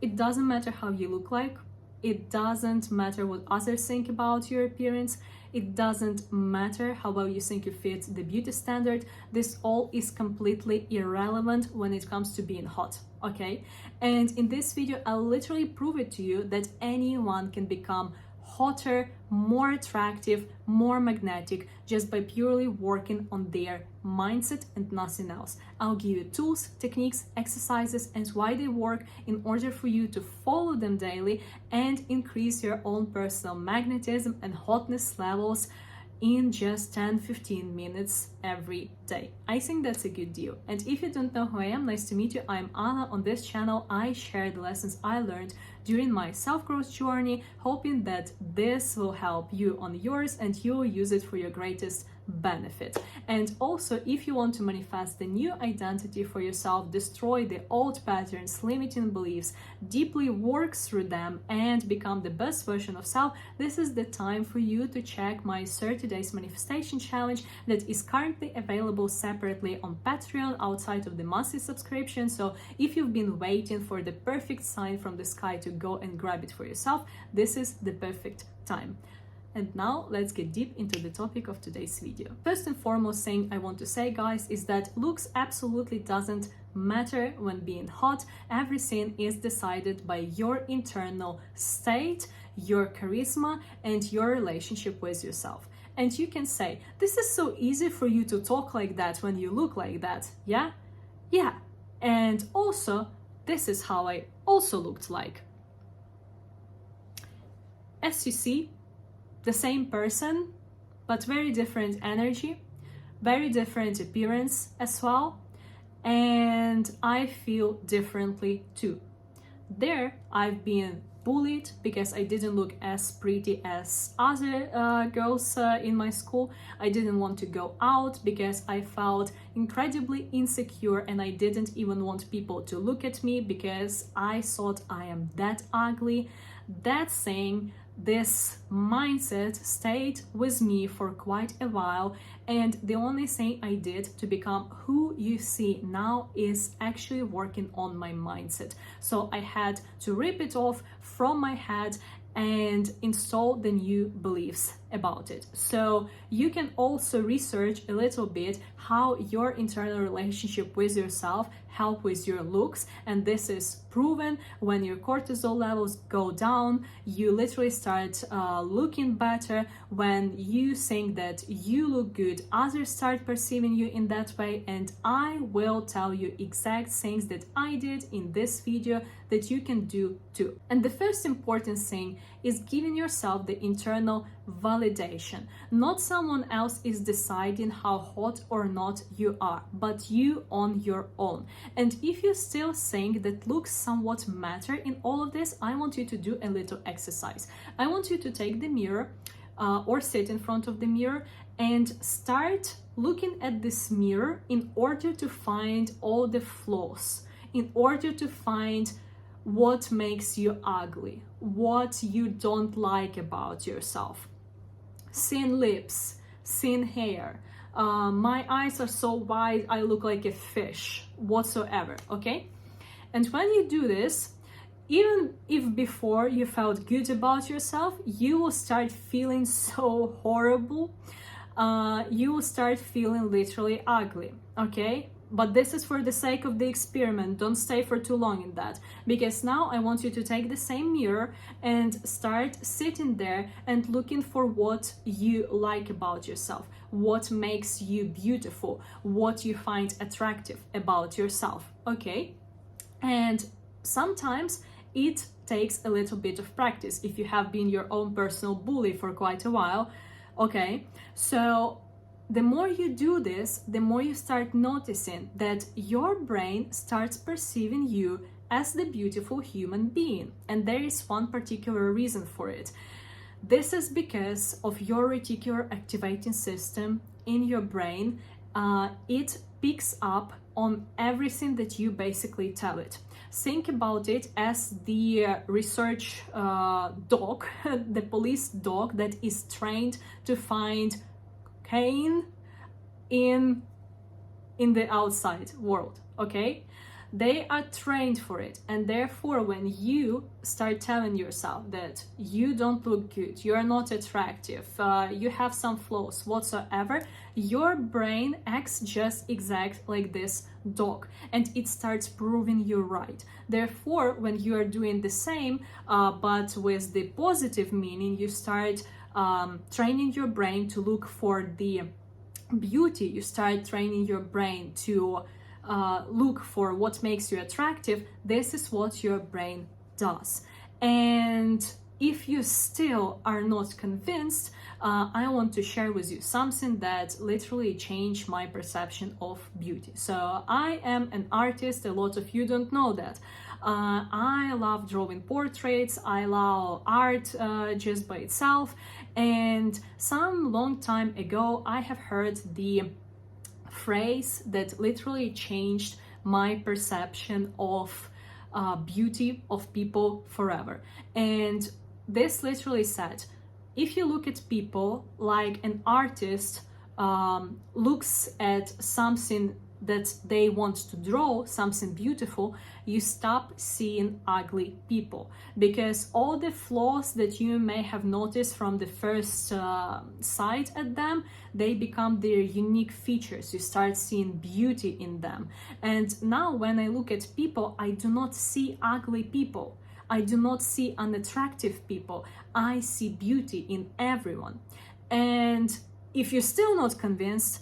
It doesn't matter how you look like. It doesn't matter what others think about your appearance. It doesn't matter how well you think you fit the beauty standard. This all is completely irrelevant when it comes to being hot, okay? And in this video, I'll literally prove it to you that anyone can become hotter, more attractive, more magnetic just by purely working on their mindset and nothing else. I'll give you tools, techniques, exercises, and why they work in order for you to follow them daily and increase your own personal magnetism and hotness levels in just 10-15 minutes every day. I think that's a good deal. And if you don't know who I am, nice to meet you. I'm Anna. On this channel, I share the lessons I learned during my self-growth journey, hoping that this will help you on yours and you'll use it for your greatest benefit. And also, if you want to manifest the new identity for yourself, destroy the old patterns, limiting beliefs, deeply work through them, and become the best version of self, this is the time for you to check my 30 days manifestation challenge that is currently available separately on Patreon outside of the monthly subscription. So if you've been waiting for the perfect sign from the sky to go and grab it for yourself, this is the perfect time. And now let's get deep into the topic of today's video. First and foremost thing I want to say, guys, is that looks absolutely doesn't matter when being hot. Everything is decided by your internal state, your charisma, and your relationship with yourself. And you can say, this is so easy for you to talk like that when you look like that, yeah? Yeah. And also, this is how I also looked like. As you see, the same person, but very different energy, very different appearance as well, and I feel differently too. There, I've been bullied because I didn't look as pretty as other girls in my school. I didn't want to go out because I felt incredibly insecure, and I didn't even want people to look at me because I thought I am that ugly. That thing, this mindset stayed with me for quite a while, and the only thing I did to become who you see now is actually working on my mindset. So I had to rip it off from my head and install the new beliefs about it. So you can also research a little bit how your internal relationship with yourself help with your looks, and this is proven. When your cortisol levels go down, you literally start looking better. When you think that you look good, others start perceiving you in that way, and I will tell you exact things that I did in this video that you can do too. And the first important thing is giving yourself the internal validation. Not someone else is deciding how hot or not you are, but you on your own. And if you still think that looks somewhat matter in all of this, I want you to do a little exercise. I want you to take the mirror or sit in front of the mirror and start looking at this mirror in order to find all the flaws, in order to find what makes you ugly, what you don't like about yourself. Thin lips, thin hair, my eyes are so wide I look like a fish, whatsoever, okay? And when you do this, even if before you felt good about yourself, you will start feeling so horrible. You will start feeling literally ugly, okay? But this is for the sake of the experiment. Don't stay for too long in that, because now I want you to take the same mirror and start sitting there and looking for what you like about yourself, what makes you beautiful, what you find attractive about yourself, okay? And sometimes it takes a little bit of practice if you have been your own personal bully for quite a while, okay? So the more you do this, the more you start noticing that your brain starts perceiving you as the beautiful human being. And there is one particular reason for it. This is because of your reticular activating system in your brain. It picks up on everything that you basically tell it. Think about it as the research dog, the police dog that is trained to find in the outside world, okay? They are trained for it, and therefore when you start telling yourself that you don't look good, you're not attractive, you have some flaws whatsoever, your brain acts just exact like this dog, and it starts proving you right. Therefore, when you are doing the same, but with the positive meaning, you start training your brain to look for the beauty, you start training your brain to look for what makes you attractive. This is what your brain does. And if you still are not convinced, I want to share with you something that literally changed my perception of beauty. So I am an artist. A lot of you don't know that. I love drawing portraits. I love art just by itself. And some long time ago, I have heard the phrase that literally changed my perception of beauty of people forever. And this literally said, if you look at people like an artist looks at something that they want to draw, something beautiful, you stop seeing ugly people, because all the flaws that you may have noticed from the first sight at them, they become their unique features. You start seeing beauty in them. And now when I look at people, I do not see ugly people. I do not see unattractive people. I see beauty in everyone. And if you're still not convinced,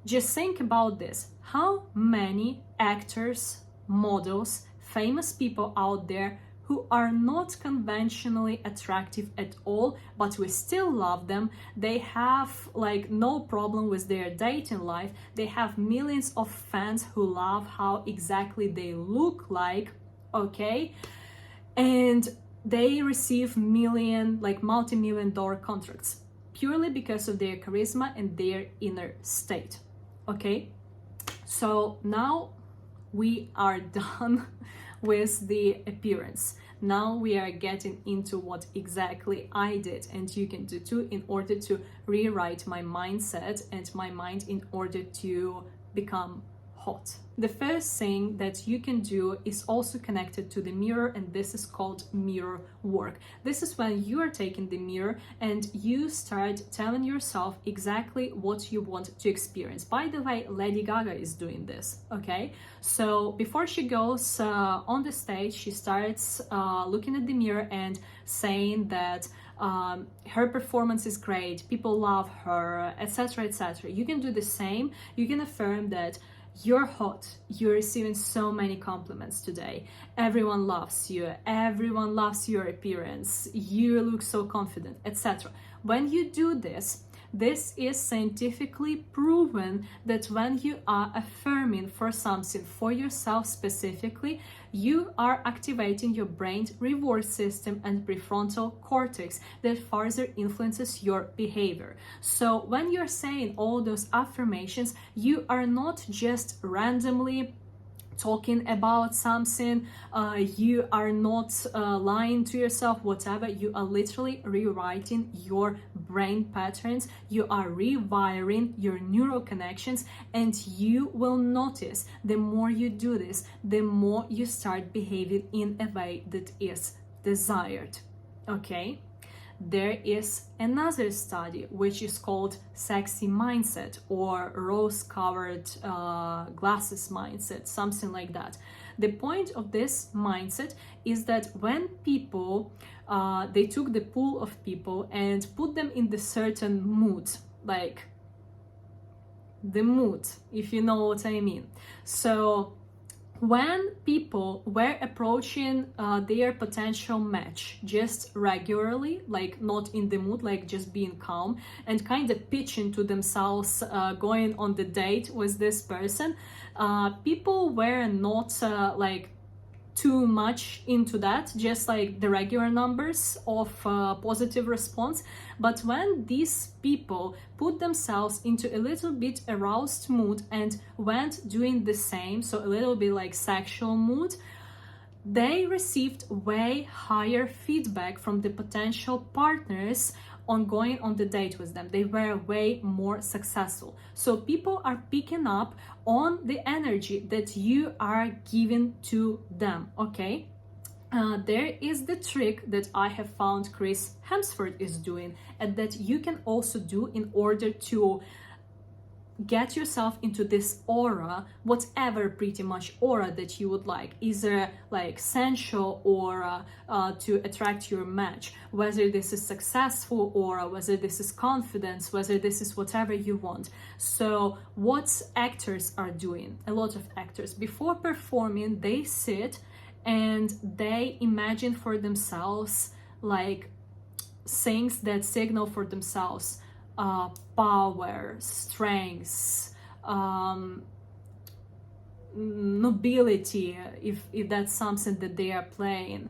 just think about this. How many actors, models, famous people out there who are not conventionally attractive at all, but we still love them? They have like no problem with their dating life. They have millions of fans who love how exactly they look like, okay? And they receive multi-million dollar contracts purely because of their charisma and their inner state. Okay, so now we are done with the appearance. Now we are getting into what exactly I did, and you can do too, in order to rewrite my mindset and my mind in order to become hot. The first thing that you can do is also connected to the mirror, and this is called mirror work. This is when you are taking the mirror and you start telling yourself exactly what you want to experience. By the way, Lady Gaga is doing this, okay? So before she goes on the stage, she starts looking at the mirror and saying that her performance is great, people love her, etc., etc. You can do the same. You can affirm that you're hot, you're receiving so many compliments today, everyone loves you, everyone loves your appearance, you look so confident, etc. When you do this, this is scientifically proven that when you are affirming for something for yourself specifically, you are activating your brain's reward system and prefrontal cortex that further influences your behavior. So when you're saying all those affirmations, you are not just randomly talking about something, you are not lying to yourself, whatever. You are literally rewriting your brain patterns, you are rewiring your neural connections, and you will notice the more you do this, the more you start behaving in a way that is desired. Okay? There is another study which is called sexy mindset or rose-colored glasses mindset, something like that. The point of this mindset is that when people, they took the pool of people and put them in the certain mood, like the mood, if you know what I mean. So when people were approaching their potential match just regularly, like not in the mood, like just being calm and kind of pitching to themselves going on the date with this person, people were not like too much into that, just like the regular numbers of positive response. But when these people put themselves into a little bit aroused mood and went doing the same, so a little bit like sexual mood, they received way higher feedback from the potential partners on going on the date with them. They were way more successful. So people are picking up on the energy that you are giving to them, okay? There is the trick that I have found Chris Hemsworth is doing, and that you can also do in order to get yourself into this aura, whatever pretty much aura that you would like, either like sensual aura to attract your match, whether this is successful aura, whether this is confidence, whether this is whatever you want. So what actors are doing, a lot of actors, before performing, they sit and they imagine for themselves like things that signal for themselves power, strength, nobility, if that's something that they are playing,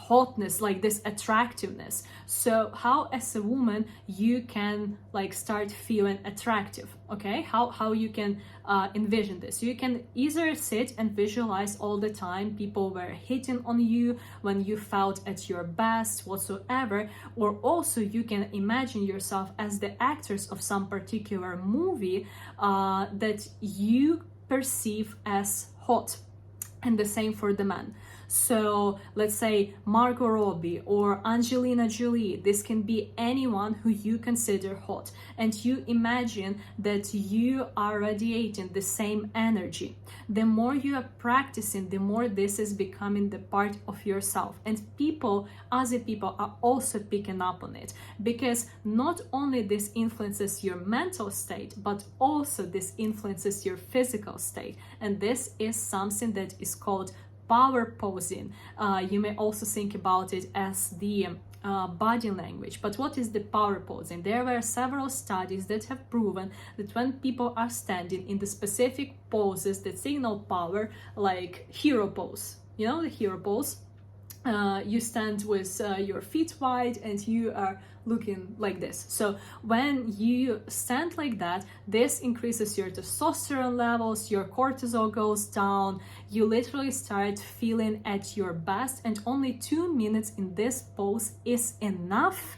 hotness, like this attractiveness. So how as a woman you can like start feeling attractive, okay? How you can envision this. You can either sit and visualize all the time people were hitting on you when you felt at your best whatsoever, or also you can imagine yourself as the actors of some particular movie that you perceive as hot. And the same for the man. So let's say Margot Robbie or Angelina Jolie, this can be anyone who you consider hot, and you imagine that you are radiating the same energy. The more you are practicing, the more this is becoming the part of yourself, and people, other people, are also picking up on it, because not only this influences your mental state, but also this influences your physical state, and this is something that is called power posing. You may also think about it as the body language. But what is the power posing? There were several studies that have proven that when people are standing in the specific poses that signal power, like hero pose, you know, the hero pose, you stand with your feet wide and you are looking like this. So when you stand like that, this increases your testosterone levels, your cortisol goes down, you literally start feeling at your best, and only 2 minutes in this pose is enough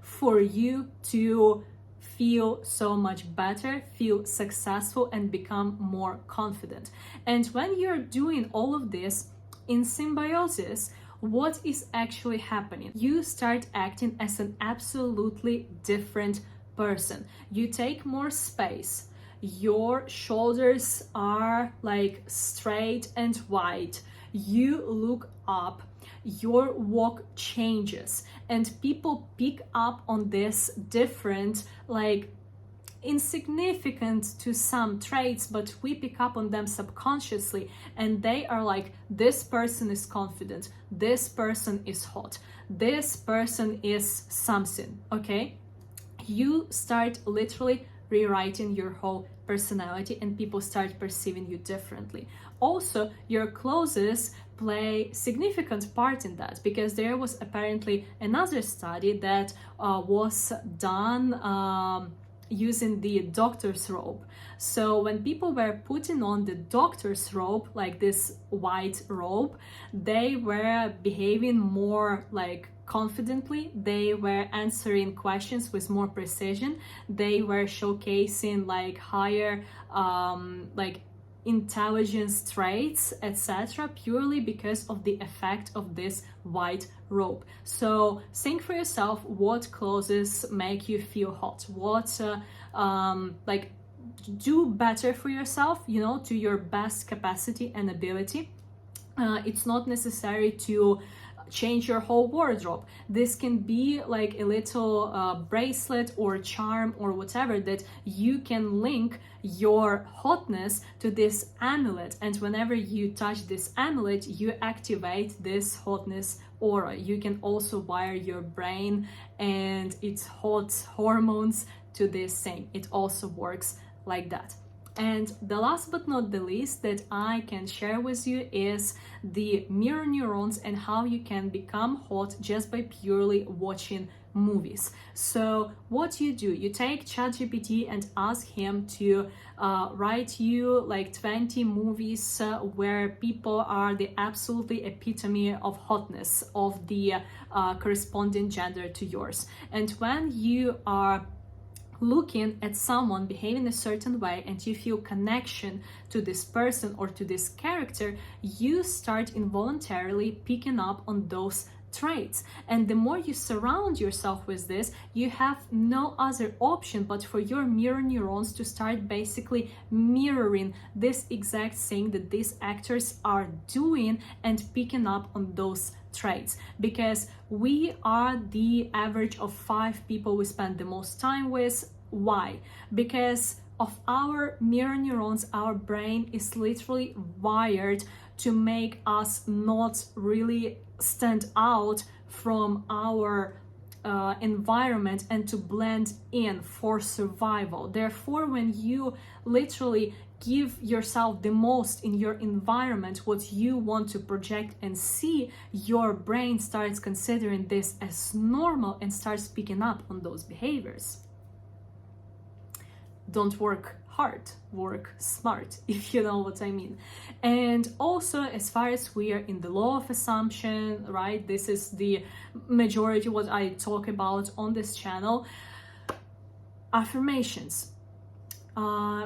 for you to feel so much better, feel successful, and become more confident. And when you're doing all of this in symbiosis, what is actually happening? You start acting as an absolutely different person. You take more space. Your shoulders are like straight and wide. You look up. Your walk changes, and people pick up on this different, like insignificant to some traits, but we pick up on them subconsciously, and they are like, this person is confident, this person is hot, this person is something, okay? You start literally rewriting your whole personality, and people start perceiving you differently. Also, your clothes play significant part in that, because there was apparently another study that was done using the doctor's robe. So when people were putting on the doctor's robe, like this white robe, they were behaving more like confidently, they were answering questions with more precision, they were showcasing like higher like intelligence traits, etc., purely because of the effect of this white robe. So think for yourself, what clothes make you feel hot, what like do better for yourself, you know, to your best capacity and ability. It's not necessary to change your whole wardrobe. This can be like a little bracelet or charm or whatever that you can link your hotness to this amulet, and whenever you touch this amulet, you activate this hotness aura. You can also wire your brain and its hot hormones to this thing. It also works like that. And the last but not the least that I can share with you is the mirror neurons and how you can become hot just by purely watching movies. So what you do, you take ChatGPT and ask him to write you like 20 movies where people are the absolutely epitome of hotness of the corresponding gender to yours. And when you are looking at someone behaving a certain way and you feel connection to this person or to this character, you start involuntarily picking up on those traits. And the more you surround yourself with this, you have no other option but for your mirror neurons to start basically mirroring this exact thing that these actors are doing and picking up on those traits, because we are the average of 5 people we spend the most time with. Why? Because of our mirror neurons, our brain is literally wired to make us not really stand out from our environment and to blend in for survival. Therefore, when you literally give yourself the most in your environment, what you want to project and see, your brain starts considering this as normal and starts picking up on those behaviors. Don't work hard, work smart, if you know what I mean. And also, as far as we are in the law of assumption, right, this is the majority what I talk about on this channel. Affirmations,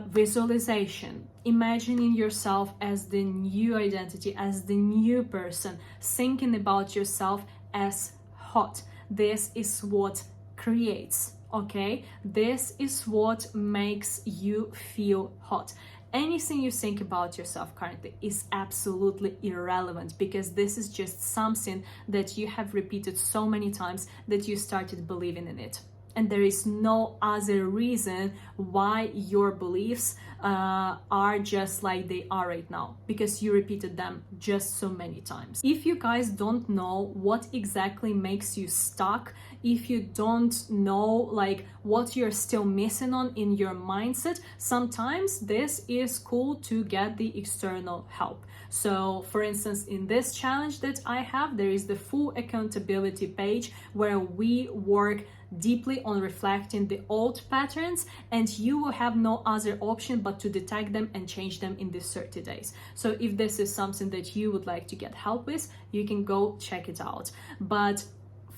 visualization, imagining yourself as the new identity, as the new person, thinking about yourself as hot. This is what creates, okay? This is what makes you feel hot. Anything you think about yourself currently is absolutely irrelevant, because this is just something that you have repeated so many times that you started believing in it. And there is no other reason why your beliefs are just like they are right now, because you repeated them just so many times. If you guys don't know what exactly makes you stuck, if you don't know like what you're still missing on in your mindset, sometimes this is cool to get the external help. So for instance, in this challenge that I have, there is the full accountability page where we work deeply on reflecting the old patterns, and you will have no other option but to detect them and change them in these 30 days. So if this is something that you would like to get help with, you can go check it out. But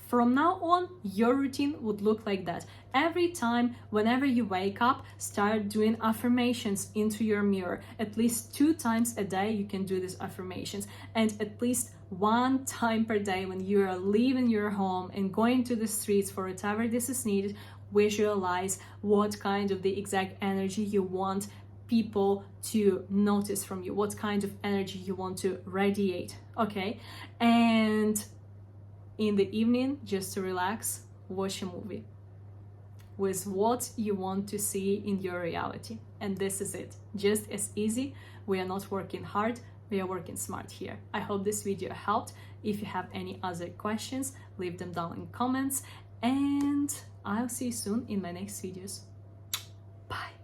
from now on, your routine would look like that. Every time, whenever you wake up, start doing affirmations into your mirror. At least 2 times a day, you can do these affirmations. And at least 1 time per day, when you are leaving your home and going to the streets for whatever this is needed, visualize what kind of the exact energy you want people to notice from you, what kind of energy you want to radiate, okay? And in the evening, just to relax, watch a movie with what you want to see in your reality. And this is it. Just as easy. We are not working hard, we are working smart here. I hope this video helped. If you have any other questions, leave them down in comments, and I'll see you soon in my next videos.